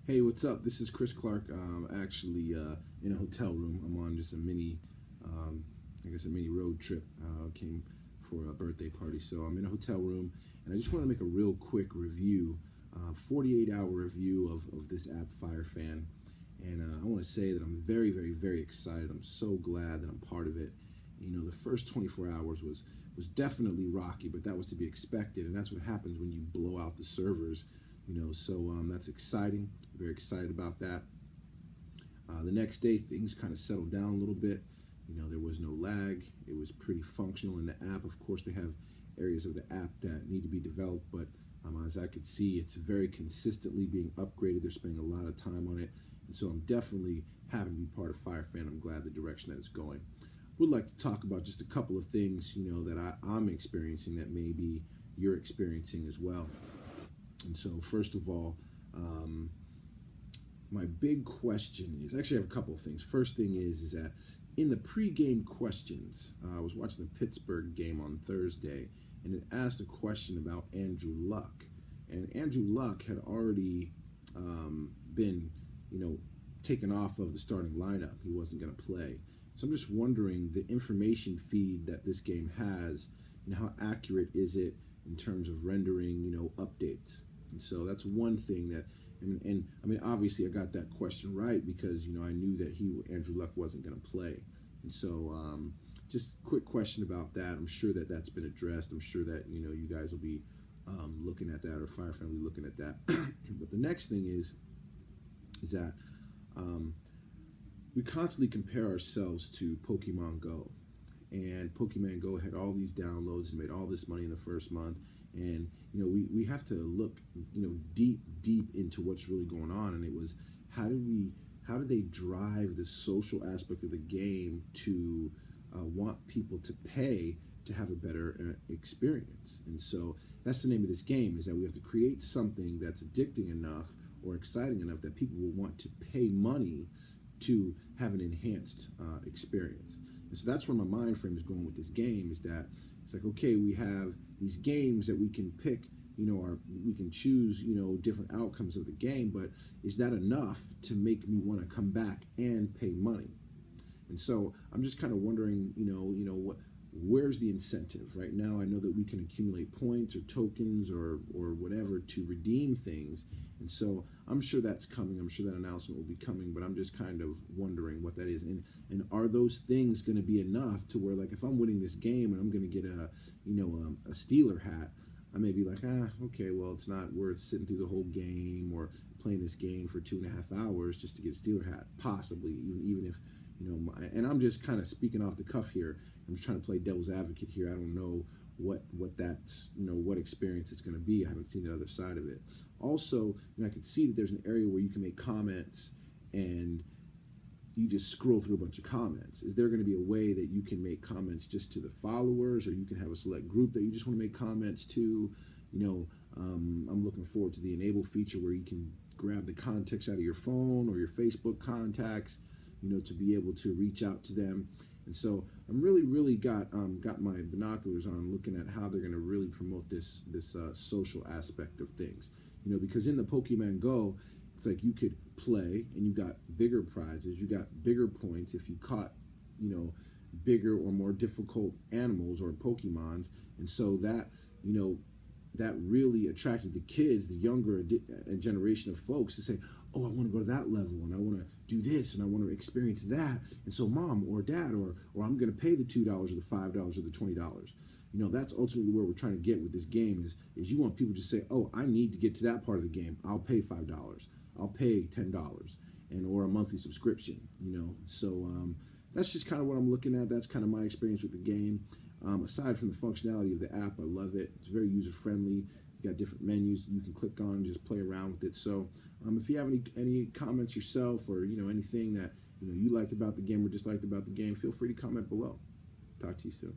Hey, what's up? This is Chris Clark. Actually in a hotel room. I'm on just a mini, I guess a mini road trip. Came for a birthday party, so I'm in a hotel room, and I just want to make a real quick review, 48-hour review of this app, Firefan. And I want to say that I'm very, very, very excited. I'm so glad that I'm part of it. You know, the first 24 hours was definitely rocky, but that was to be expected, and that's what happens when you blow out the servers. So that's exciting. Very excited about that. The next day, things kind of settled down a little bit. There was no lag. It was pretty functional in the app. Of course, they have areas of the app that need to be developed, but as I could see, it's very consistently being upgraded. They're spending a lot of time on it, and so I'm definitely happy to be part of Firefan. I'm glad the direction that it's going. Would like to talk about just a couple of things, that I'm experiencing that maybe you're experiencing as well. And so, first of all, my big question is, actually I have a couple of things. First thing is that in the pregame questions, I was watching the Pittsburgh game on Thursday, and it asked a question about Andrew Luck. And Andrew Luck had already been, taken off of the starting lineup. He wasn't going to play. So I'm just wondering, the information feed that this game has, how accurate is it in terms of rendering, updates? And so that's one thing that, and I mean, obviously I got that question right because, I knew that Andrew Luck wasn't going to play. And so just a quick question about that. I'm sure that that's been addressed. I'm sure that, you guys will be looking at that, or Firefan will be looking at that. But the next thing is that we constantly compare ourselves to Pokemon Go. And Pokemon Go had all these downloads and made all this money in the first month. And, we have to look, deep into what's really going on. And it was, how do they drive the social aspect of the game to want people to pay to have a better experience? And so that's the name of this game, is that we have to create something that's addicting enough or exciting enough that people will want to pay money to have an enhanced experience. And so that's where my mind frame is going with this game, is that it's like, okay, we have these games that we can pick, we can choose, different outcomes of the game, but is that enough to make me want to come back and pay money? And so I'm just kind of wondering, where's the incentive? Right now, I know that we can accumulate points or tokens or whatever to redeem things. And so I'm sure that's coming. I'm sure that announcement will be coming, but I'm just kind of wondering what that is. And are those things going to be enough to where, like, if I'm winning this game and I'm going to get a Steeler hat, I may be like, okay, well, it's not worth sitting through the whole game or playing this game for 2.5 hours just to get a Steeler hat, possibly, even if, and I'm just kind of speaking off the cuff here. I'm just trying to play devil's advocate here. I don't know what that's, what experience it's going to be. I haven't seen the other side of it. Also, I can see that there's an area where you can make comments and you just scroll through a bunch of comments. Is there going to be a way that you can make comments just to the followers, or you can have a select group that you just want to make comments to? I'm looking forward to the enable feature where you can grab the context out of your phone or your Facebook contacts, to be able to reach out to them. And so I'm really got my binoculars on, looking at how they're going to really promote this social aspect of things. Because in the Pokemon Go, it's like you could play and you got bigger prizes, you got bigger points if you caught, bigger or more difficult animals or Pokemons. And so that, that really attracted the kids, the younger generation of folks, to say, oh, I want to go to that level, and I want to do this, and I want to experience that. And so mom or dad, or I'm going to pay the $2 or the $5 or the $20. That's ultimately where we're trying to get with this game, is you want people to say, oh, I need to get to that part of the game. I'll pay $5. I'll pay $10 or a monthly subscription, So that's just kind of what I'm looking at. That's kind of my experience with the game. Aside from the functionality of the app, I love it. It's very user-friendly. You got different menus you can click on and just play around with it. So if you have any comments yourself, or anything that you liked about the game or disliked about the game, feel free to comment below. Talk to you soon.